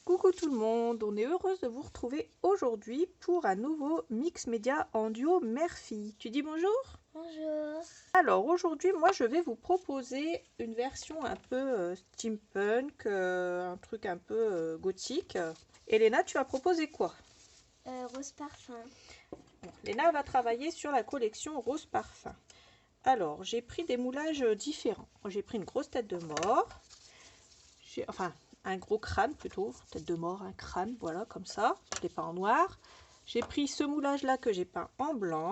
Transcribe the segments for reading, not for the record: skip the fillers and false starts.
Coucou tout le monde, on est heureuse de vous retrouver aujourd'hui pour un nouveau mix média en duo mère-fille. Tu dis bonjour? Bonjour. Alors aujourd'hui, moi je vais vous proposer une version un peu steampunk, un truc un peu gothique. Léna, tu vas proposer quoi? Rose parfum. Bon, Léna va travailler sur la collection Rose Parfum. Alors, j'ai pris des moulages différents. J'ai pris une grosse tête de mort. Enfin, un gros crâne plutôt, tête de mort, un crâne, voilà, comme ça. Je l'ai peint en noir. J'ai pris ce moulage là que j'ai peint en blanc.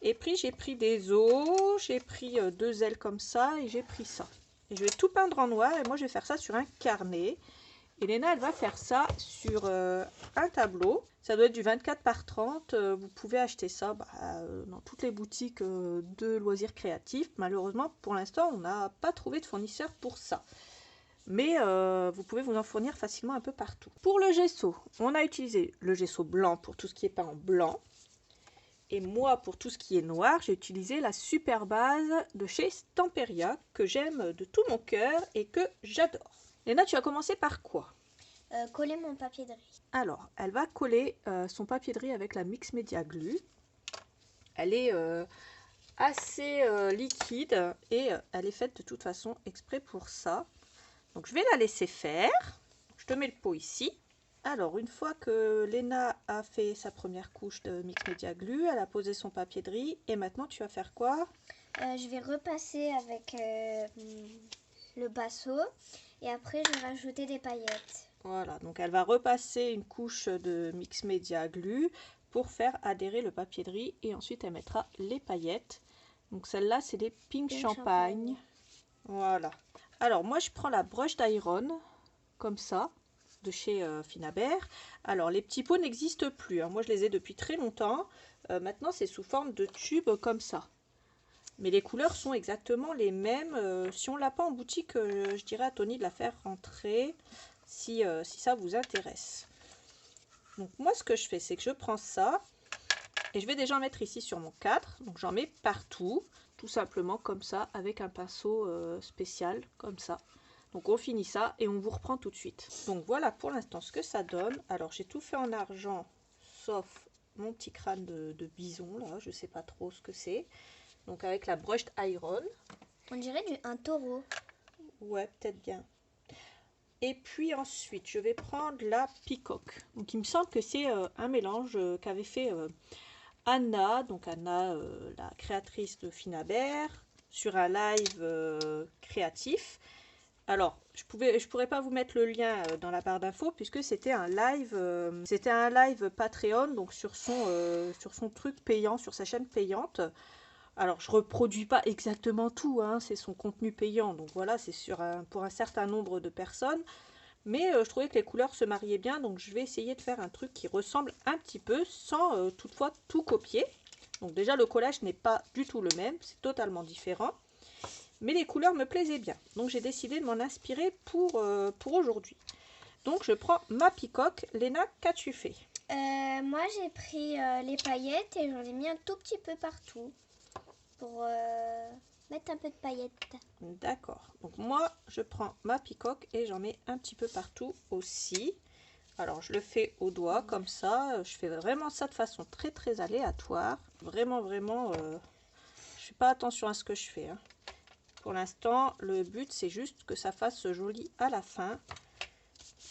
Et puis j'ai pris des os, j'ai pris deux ailes comme ça et j'ai pris ça. Et je vais tout peindre en noir et moi je vais faire ça sur un carnet. Et Léna elle va faire ça sur un tableau. Ça doit être du 24 par 30. Vous pouvez acheter ça dans toutes les boutiques de loisirs créatifs. Malheureusement pour l'instant on n'a pas trouvé de fournisseur pour ça. Mais vous pouvez vous en fournir facilement un peu partout. Pour le gesso, on a utilisé le gesso blanc pour tout ce qui est peint en blanc. Et moi, pour tout ce qui est noir, j'ai utilisé la super base de chez Stamperia, que j'aime de tout mon cœur et que j'adore. Léna, tu vas commencer par quoi? Coller mon papier de riz. Alors, elle va coller son papier de riz avec la Mix Media Glue. Elle est assez liquide et elle est faite de toute façon exprès pour ça. Donc je vais la laisser faire. Je te mets le pot ici. Alors une fois que Léna a fait sa première couche de Mix Media Glue, elle a posé son papier de riz et maintenant tu vas faire quoi? Je vais repasser avec le pinceau et après je vais rajouter des paillettes. Voilà, donc elle va repasser une couche de Mix Media Glue pour faire adhérer le papier de riz et ensuite elle mettra les paillettes. Donc celle-là c'est des Pink Champagne. Voilà. Alors moi je prends la broche d'iron comme ça de chez Finabert. Alors les petits pots n'existent plus, hein. Moi je les ai depuis très longtemps. Maintenant c'est sous forme de tube comme ça. Mais les couleurs sont exactement les mêmes. Si on l'a pas en boutique, je dirais à Tony de la faire rentrer si ça vous intéresse. Donc moi ce que je fais, c'est que je prends ça et je vais déjà en mettre ici sur mon cadre. Donc j'en mets partout, tout simplement comme ça, avec un pinceau spécial comme ça. Donc on finit ça et on vous reprend tout de suite. Donc voilà pour l'instant ce que ça donne. Alors j'ai tout fait en argent sauf mon petit crâne de bison là, je sais pas trop ce que c'est. Donc avec la brushed iron. On dirait un taureau. Ouais, peut-être bien. Et puis ensuite je vais prendre la peacock. Donc il me semble que c'est un mélange qu'avait fait Anna. Donc Anna, la créatrice de Finabert, sur un live créatif. Alors, je pourrais pas vous mettre le lien dans la barre d'infos puisque c'était un live Patreon, donc sur son truc payant, sur sa chaîne payante. Alors, je reproduis pas exactement tout, hein, c'est son contenu payant, donc voilà, c'est pour un certain nombre de personnes. Mais je trouvais que les couleurs se mariaient bien, donc je vais essayer de faire un truc qui ressemble un petit peu, sans toutefois tout copier. Donc déjà, le collage n'est pas du tout le même, c'est totalement différent. Mais les couleurs me plaisaient bien. Donc j'ai décidé de m'en inspirer pour aujourd'hui. Donc je prends ma peacock. Léna, qu'as-tu fait? Moi j'ai pris les paillettes et j'en ai mis un tout petit peu partout pour mettre un peu de paillettes. D'accord. Donc moi je prends ma peacock et j'en mets un petit peu partout aussi. Alors je le fais au doigt comme ça. Je fais vraiment ça de façon très très aléatoire. Vraiment je fais pas attention à ce que je fais, hein. Pour l'instant, le but, c'est juste que ça fasse joli à la fin.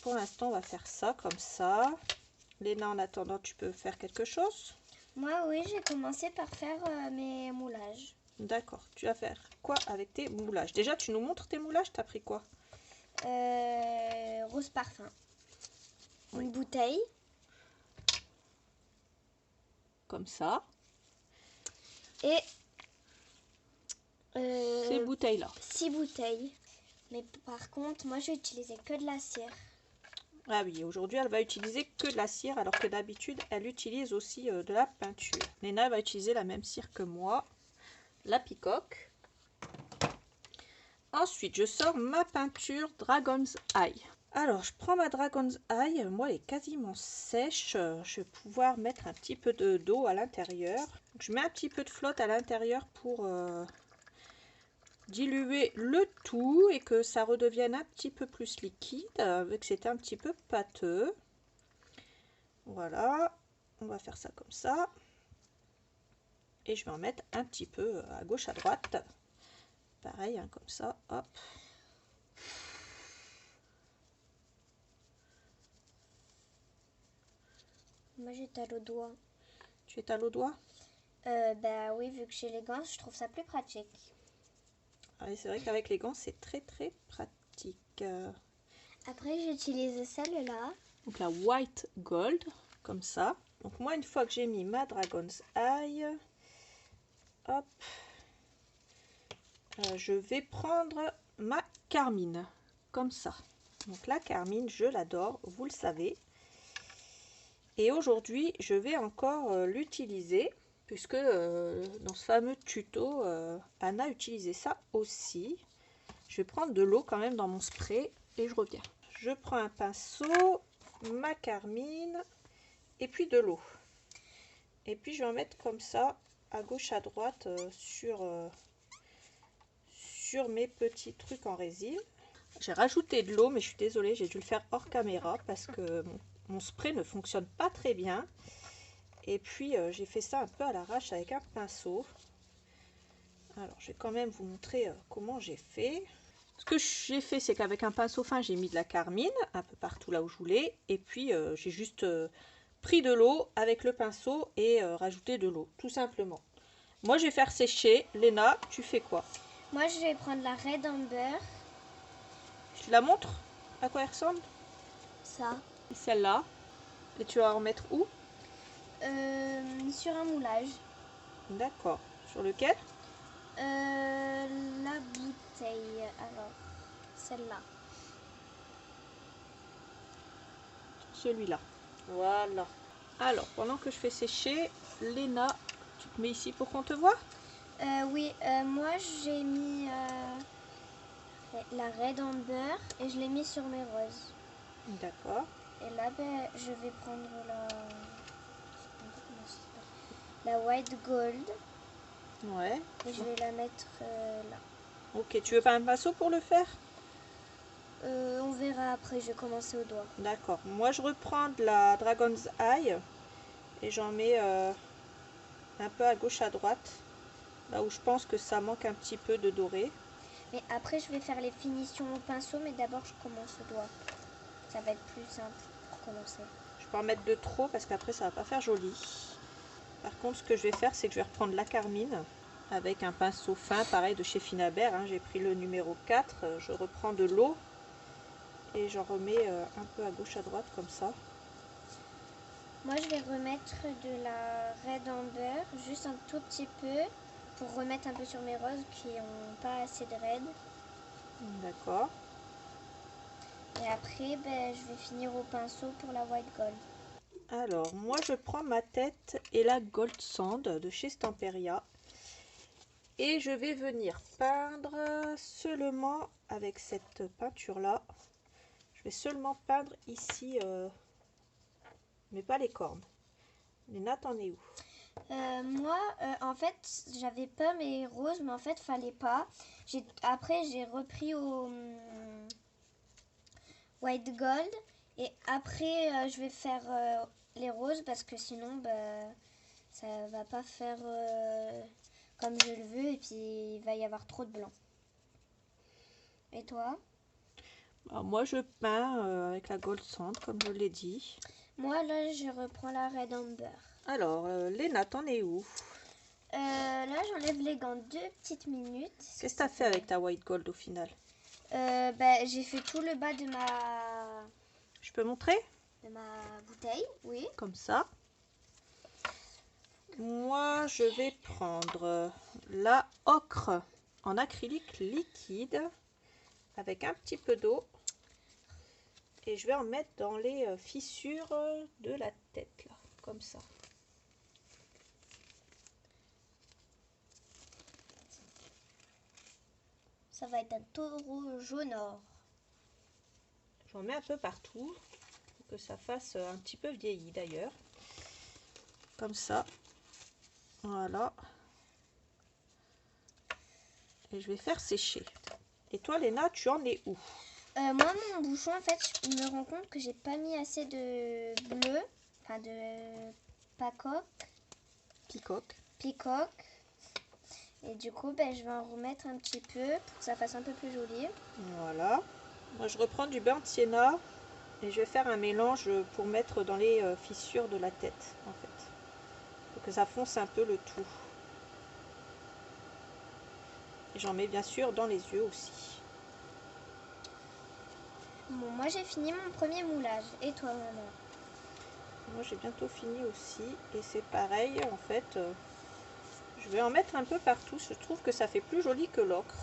Pour l'instant, on va faire ça comme ça. Léna, en attendant, tu peux faire quelque chose? Moi, oui, j'ai commencé par faire mes moulages. D'accord. Tu vas faire quoi avec tes moulages? Déjà, tu nous montres tes moulages. T'as pris quoi? Rose parfum. Oui. Une bouteille. Comme ça. Et ces bouteilles-là. 6 bouteilles. Mais par contre, moi, j'ai utilisé que de la cire. Ah oui, aujourd'hui, elle va utiliser que de la cire, alors que d'habitude, elle utilise aussi de la peinture. Léna va utiliser la même cire que moi, la peacock. Ensuite, je sors ma peinture Dragon's Eye. Alors, je prends ma Dragon's Eye. Moi, elle est quasiment sèche. Je vais pouvoir mettre un petit peu d'eau à l'intérieur. Je mets un petit peu de flotte à l'intérieur pour diluer le tout et que ça redevienne un petit peu plus liquide, vu que c'était un petit peu pâteux. Voilà, on va faire ça comme ça. Et je vais en mettre un petit peu à gauche, à droite. Pareil, hein, comme ça, hop. Moi j'étale au doigt. Tu étales au doigt? Bah oui, vu que j'ai les gants, je trouve ça plus pratique. Ah, c'est vrai qu'avec les gants, c'est très très pratique. Après, j'utilise celle-là. Donc la white gold, comme ça. Donc moi, une fois que j'ai mis ma Dragon's Eye, hop, je vais prendre ma carmine, comme ça. Donc la carmine, je l'adore, vous le savez. Et aujourd'hui, je vais encore l'utiliser, puisque dans ce fameux tuto, Anna utilisait ça aussi. Je vais prendre de l'eau quand même dans mon spray et je reviens. Je prends un pinceau, ma carmine et puis de l'eau. Et puis je vais en mettre comme ça, à gauche, à droite, sur mes petits trucs en résine. J'ai rajouté de l'eau, mais je suis désolée, j'ai dû le faire hors caméra parce que mon spray ne fonctionne pas très bien. Et puis j'ai fait ça un peu à l'arrache avec un pinceau. Alors je vais quand même vous montrer comment j'ai fait. Ce que j'ai fait, c'est qu'avec un pinceau fin, j'ai mis de la carmine un peu partout là où je voulais. Et puis j'ai juste pris de l'eau avec le pinceau et rajouté de l'eau, tout simplement. Moi je vais faire sécher. Léna, tu fais quoi? Moi je vais prendre la Red Amber. Je te la montre à quoi elle ressemble? Ça. Celle-là. Et tu vas en mettre où? Sur un moulage. D'accord. Sur lequel? La bouteille. Alors, celle-là. Celui-là. Voilà. Alors, pendant que je fais sécher, Léna, tu te mets ici pour qu'on te voit? Oui, moi j'ai mis la Red Amber et je l'ai mis sur mes roses. D'accord. Et là, ben, je vais prendre la White Gold Ouais. et je vais la mettre là. Ok, tu veux pas un pinceau pour le faire? On verra après, je vais commencer au doigt. D'accord. Moi, je reprends de la Dragon's Eye et j'en mets un peu à gauche, à droite, là où je pense que ça manque un petit peu de doré. Mais après, je vais faire les finitions au pinceau, mais d'abord, je commence au doigt. Ça va être plus simple pour commencer. Je peux en mettre de trop parce qu'après, ça va pas faire joli. Par contre, ce que je vais faire, c'est que je vais reprendre la carmine avec un pinceau fin, pareil de chez Finabert. Hein. J'ai pris le numéro 4. Je reprends de l'eau et j'en remets un peu à gauche, à droite, comme ça. Moi, je vais remettre de la Red Amber, juste un tout petit peu, pour remettre un peu sur mes roses qui n'ont pas assez de red. D'accord. Et après, ben, je vais finir au pinceau pour la White Gold. Alors, moi, je prends ma tête et la Gold Sand de chez Stamperia. Et je vais venir peindre seulement avec cette peinture-là. Je vais seulement peindre ici, mais pas les cornes. Léna, t'en es où? Moi, en fait, j'avais pas mes roses, mais en fait, fallait pas. Après, j'ai repris au White Gold. Et après, je vais faire les roses parce que sinon, bah, ça va pas faire comme je le veux. Et puis, il va y avoir trop de blanc. Et toi? Alors, moi, je peins avec la Gold Sand, comme je l'ai dit. Moi, là, je reprends la Red Amber. Alors, Léna, t'en es où? Là, j'enlève les gants 2 petites minutes. Qu'est-ce que t'as fait avec ta White Gold au final? Bah, j'ai fait tout le bas Je peux montrer? de ma bouteille, oui. Comme ça. Moi, je vais prendre la ocre en acrylique liquide avec un petit peu d'eau. Et je vais en mettre dans les fissures de la tête, là, comme ça. Ça va être un taureau jaune or. J'en mets un peu partout, pour que ça fasse un petit peu vieilli d'ailleurs. Comme ça. Voilà. et je vais faire sécher. Et toi, Léna, tu en es où? Moi, mon bouchon, en fait, je me rends compte que j'ai pas mis assez de bleu, enfin de pacoque, picoque. Et du coup, ben, je vais en remettre un petit peu pour que ça fasse un peu plus joli. Voilà. Moi, je reprends du bain de sienna et je vais faire un mélange pour mettre dans les fissures de la tête, en fait. Pour que ça fonce un peu le tout. Et j'en mets bien sûr dans les yeux aussi. Bon, moi, j'ai fini mon premier moulage. Et toi, maman? Moi, j'ai bientôt fini aussi. Et c'est pareil, en fait. Je vais en mettre un peu partout. Je trouve que ça fait plus joli que l'ocre.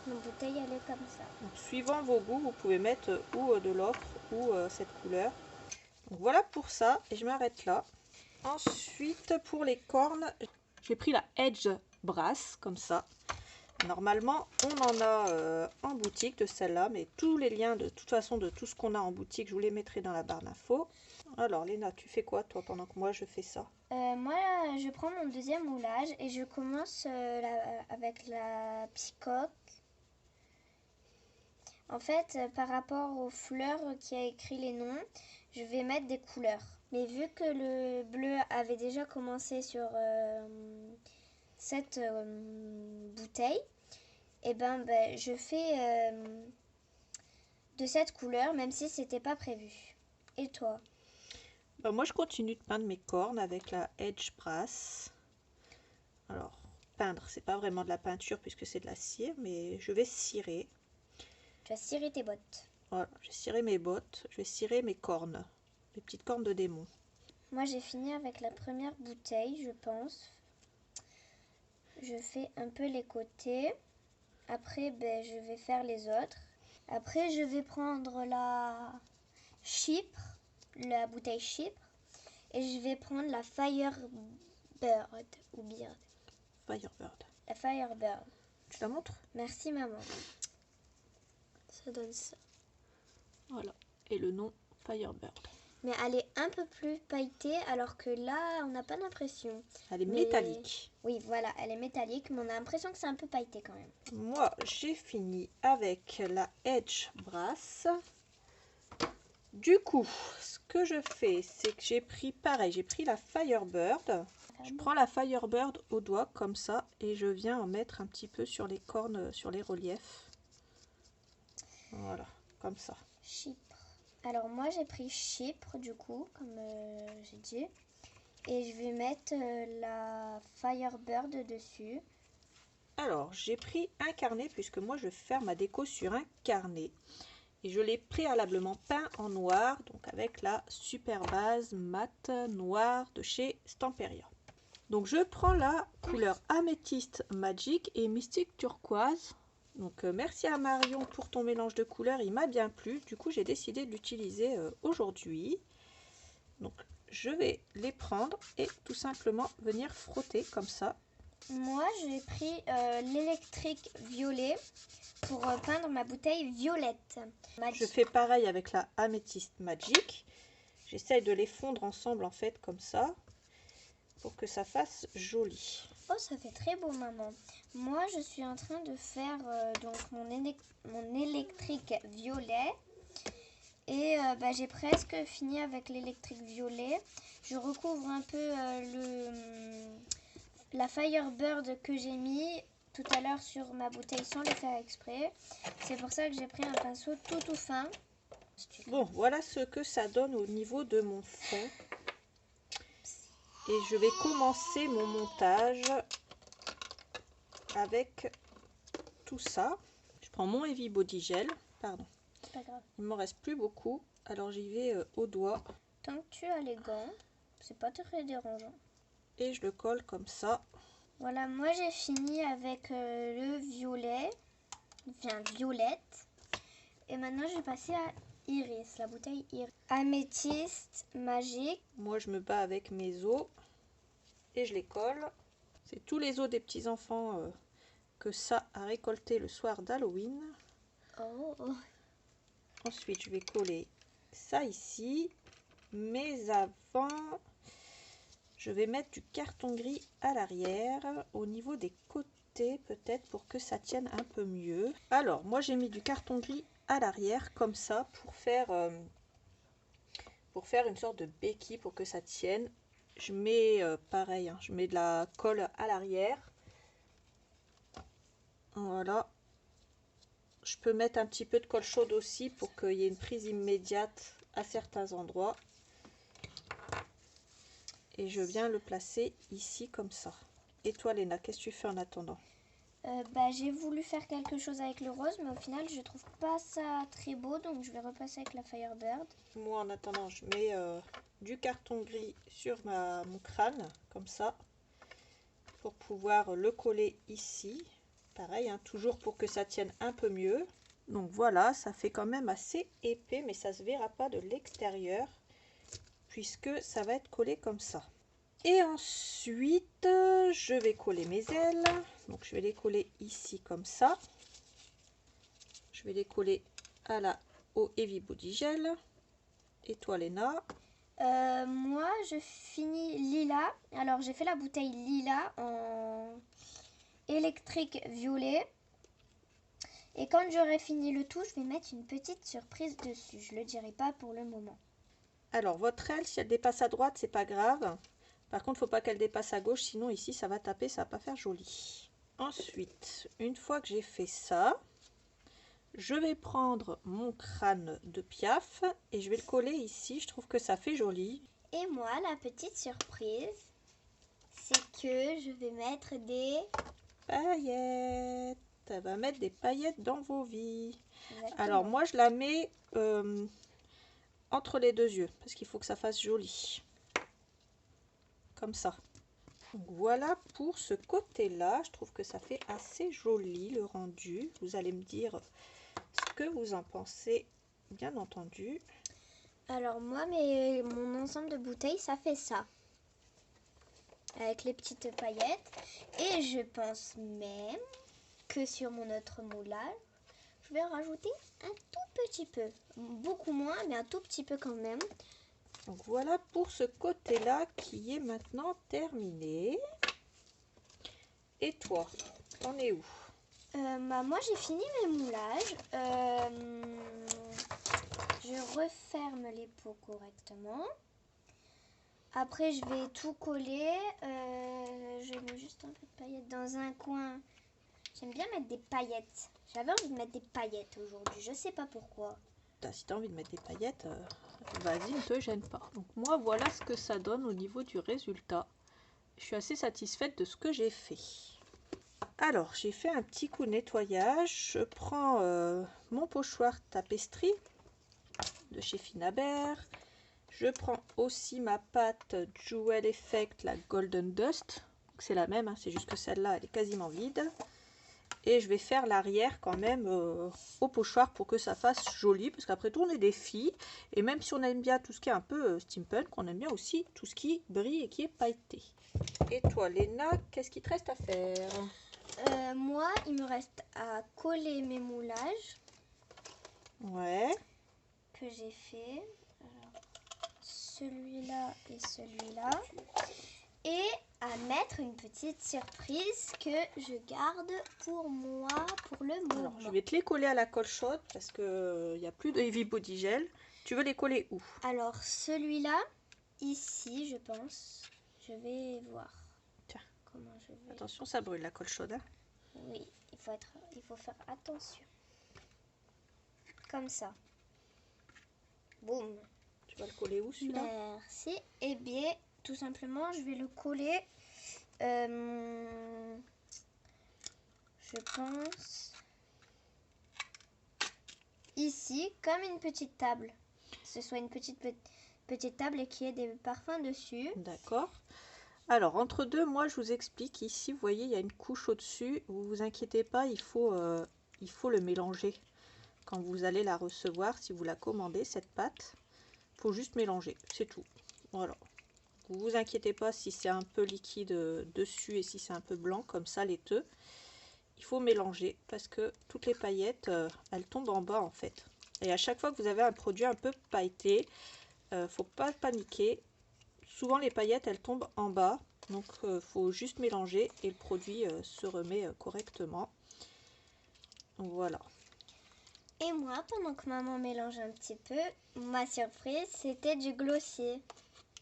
Mon bouteille, elle est comme ça. Donc, suivant vos goûts, vous pouvez mettre ou de l'ocre ou cette couleur. Donc, voilà pour ça. Et je m'arrête là. Ensuite, pour les cornes, j'ai pris la Edge Brass, comme ça. Normalement, on en a en boutique de celle-là, mais tous les liens de toute façon de tout ce qu'on a en boutique, je vous les mettrai dans la barre d'infos. Alors, Léna, tu fais quoi, toi, pendant que moi, je fais ça? Moi, je prends mon deuxième moulage et je commence avec la picoque. En fait, par rapport aux fleurs qui a écrit les noms, je vais mettre des couleurs. Mais vu que le bleu avait déjà commencé sur cette bouteille, et ben, je fais de cette couleur, même si c'était pas prévu. Et toi? Ben, moi, je continue de peindre mes cornes avec la Edge Brass. Alors, peindre, c'est pas vraiment de la peinture puisque c'est de la cire, mais je vais cirer. Tu vas cirer tes bottes. Voilà, j'ai ciré mes bottes, je vais cirer mes cornes, mes petites cornes de démon. Moi, j'ai fini avec la première bouteille, je pense. Je fais un peu les côtés. Après, je vais faire les autres. Après, je vais prendre la Chypre, la bouteille Chypre. Et je vais prendre la Firebird ou Bird. Firebird. La Firebird. Tu la montres? Merci, maman. Ça donne ça. Voilà. Et le nom Firebird. Mais elle est un peu plus pailletée, alors que là, on n'a pas l'impression. Elle est métallique. Oui, voilà, elle est métallique, mais on a l'impression que c'est un peu pailleté quand même. Moi, j'ai fini avec la Edge Brass. Du coup, ce que je fais, c'est que j'ai pris, pareil, j'ai pris la Firebird. Je prends la Firebird au doigt, comme ça, et je viens en mettre un petit peu sur les cornes, sur les reliefs. Voilà, comme ça. Chypre. Alors moi j'ai pris Chypre du coup, comme j'ai dit. Et je vais mettre la Firebird dessus. Alors, j'ai pris un carnet, puisque moi je vais faire ma déco sur un carnet. Et je l'ai préalablement peint en noir, donc avec la super base mat noire de chez Stamperia. Donc je prends la couleur Améthyste Magic et Mystique Turquoise. Donc merci à Marion pour ton mélange de couleurs, il m'a bien plu. Du coup j'ai décidé de l'utiliser aujourd'hui. Donc je vais les prendre et tout simplement venir frotter comme ça. Moi j'ai pris l'électrique violet pour peindre ma bouteille violette. Je fais pareil avec la Améthyste Magic. J'essaye de les fondre ensemble en fait comme ça pour que ça fasse joli. Oh, ça fait très beau, maman. Moi, je suis en train de faire donc mon électrique violet. Et j'ai presque fini avec l'électrique violet. Je recouvre un peu la Firebird que j'ai mis tout à l'heure sur ma bouteille sans le faire exprès. C'est pour ça que j'ai pris un pinceau tout fin. Bon, voilà ce que ça donne au niveau de mon fond. Et je vais commencer mon montage avec tout ça. Je prends mon Heavy Body Gel. Pardon. Pas grave. Il ne m'en reste plus beaucoup. Alors j'y vais au doigt. Tant que tu as les gants, c'est pas très dérangeant. Et je le colle comme ça. Voilà, moi j'ai fini avec le violet. Enfin, violette. Et maintenant je vais passer à Iris, la bouteille Iris. Améthyste magique. Moi je me bats avec mes os. Et je les colle. C'est tous les os des petits enfants que ça a récolté le soir d'Halloween. Oh. Ensuite, je vais coller ça ici. Mais avant, je vais mettre du carton gris à l'arrière, au niveau des côtés peut-être pour que ça tienne un peu mieux. Alors moi j'ai mis du carton gris à l'arrière comme ça pour faire une sorte de béquille pour que ça tienne. Je mets pareil, hein, je mets de la colle à l'arrière. Voilà. Je peux mettre un petit peu de colle chaude aussi pour qu'il y ait une prise immédiate à certains endroits. Et je viens le placer ici comme ça. Et toi Léna, qu'est-ce que tu fais en attendant? J'ai voulu faire quelque chose avec le rose, mais au final je trouve pas ça très beau, donc je vais repasser avec la Firebird. Moi en attendant je mets du carton gris sur mon crâne comme ça pour pouvoir le coller ici. Pareil, hein, toujours pour que ça tienne un peu mieux. Donc voilà, ça fait quand même assez épais, mais ça se verra pas de l'extérieur puisque ça va être collé comme ça. Et ensuite, je vais coller mes ailes. Donc je vais les coller ici comme ça. Je vais les coller au Heavy Body Gel. Et toi Léna? Moi je finis lilas. Alors j'ai fait la bouteille lilas en électrique violet. Et quand j'aurai fini le tout, je vais mettre une petite surprise dessus. Je le dirai pas pour le moment. Alors votre aile, si elle dépasse à droite, c'est pas grave. Par contre, faut pas qu'elle dépasse à gauche, sinon ici ça va taper, ça va pas faire joli. Ensuite, une fois que j'ai fait ça, je vais prendre mon crâne de Piaf et je vais le coller ici. Je trouve que ça fait joli. Et moi, la petite surprise, c'est que je vais mettre des paillettes. Elle va mettre des paillettes dans vos vies. Exactement. Alors moi, je la mets entre les deux yeux parce qu'il faut que ça fasse joli. Comme ça. Donc voilà pour ce côté-là. Je trouve que ça fait assez joli le rendu. Vous allez me dire ce que vous en pensez, bien entendu. Alors moi, mon ensemble de bouteilles, ça fait ça. Avec les petites paillettes. Et je pense même que sur mon autre moulage, je vais rajouter un tout petit peu. Beaucoup moins, mais un tout petit peu quand même. Donc voilà pour ce côté-là qui est maintenant terminé. Et toi, t'en es où? Moi j'ai fini mes moulages. Je referme les pots correctement. Après je vais tout coller. Je mets juste un peu de paillettes dans un coin. J'aime bien mettre des paillettes. J'avais envie de mettre des paillettes aujourd'hui. Je sais pas pourquoi. Si tu as envie de mettre des paillettes, vas-y, ne te gêne pas. Donc moi, voilà ce que ça donne au niveau du résultat. Je suis assez satisfaite de ce que j'ai fait. Alors, j'ai fait un petit coup de nettoyage. Je prends mon pochoir Tapestry de chez Finabert. Je prends aussi ma pâte Jewel Effect, la Golden Dust. C'est la même, hein, c'est juste que celle-là, elle est quasiment vide. Et je vais faire l'arrière quand même au pochoir pour que ça fasse joli. Parce qu'après tout, on est des filles. Et même si on aime bien tout ce qui est un peu steampunk, on aime bien aussi tout ce qui brille et qui est pailleté. Et toi, Léna, qu'est-ce qu'il te reste à faire? Moi, il me reste à coller mes moulages. Ouais. Que j'ai fait. Alors, celui-là et celui-là. Et à mettre une petite surprise que je garde pour moi pour le moment. Alors, je vais te les coller à la colle chaude parce qu'il n'y a plus de Heavy Body Gel. Tu veux les coller où? Alors, celui-là, ici, je pense. Je vais voir. Tiens. Comment je vais... Attention, ça brûle la colle chaude. Hein. Oui, il faut faire attention. Comme ça. Boum. Tu vas le coller où celui-là? Merci. Eh bien, tout simplement, je vais le coller. Je pense ici, comme une petite table. Que ce soit une petite table et qu'il y ait des parfums dessus. D'accord. Alors, entre deux, moi, je vous explique. Ici, vous voyez, il y a une couche au-dessus. Vous vous inquiétez pas, il faut le mélanger. Quand vous allez la recevoir, si vous la commandez, cette pâte, il faut juste mélanger. C'est tout. Voilà. Vous vous inquiétez pas si c'est un peu liquide dessus et si c'est un peu blanc, comme ça, laiteux. Il faut mélanger parce que toutes les paillettes, elles tombent en bas, en fait. Et à chaque fois que vous avez un produit un peu pailleté, faut pas paniquer. souvent les paillettes elles tombent en bas, donc faut juste mélanger et le produit se remet correctement. Voilà. Et moi, pendant que maman mélange un petit peu, ma surprise, c'était du glossier.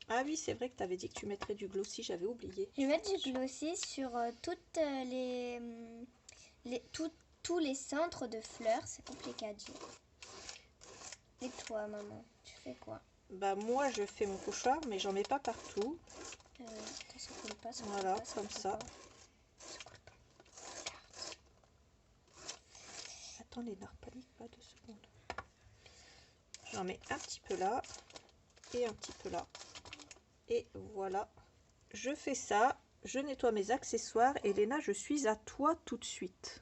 Ah oui, c'est vrai que tu avais dit que tu mettrais du glossy, j'avais oublié. Je vais mettre du glossy sur toutes tous les centres de fleurs, c'est compliqué à dire. Et toi, maman, tu fais quoi? Bah moi je fais mon pochoir, mais j'en mets pas partout. Attends, ça coule pas, ça Voilà, coule pas, comme ça. coule pas. Ça coule pas. Attends Léna, panique pas 2 secondes. J'en mets un petit peu là et un petit peu là. Et voilà, je fais ça, je nettoie mes accessoires et Léna, je suis à toi tout de suite.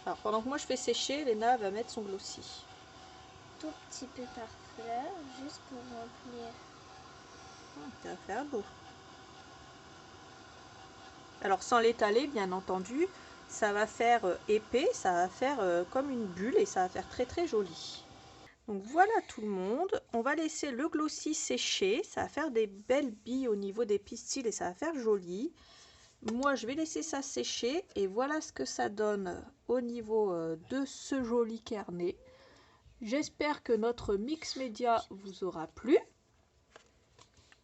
Alors pendant que moi je fais sécher, Léna va mettre son glossy. Tout petit peu par fleur, juste pour remplir. Ça va faire beau. Alors sans l'étaler bien entendu, ça va faire épais, ça va faire comme une bulle et ça va faire très très joli. Donc voilà tout le monde, on va laisser le glossy sécher, ça va faire des belles billes au niveau des pistils et ça va faire joli. Moi je vais laisser ça sécher et voilà ce que ça donne au niveau de ce joli carnet. J'espère que notre mix média vous aura plu.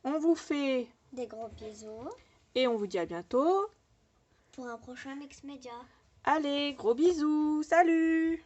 On vous fait Des gros bisous et on vous dit à bientôt. pour un prochain mix média. Allez, gros bisous, salut!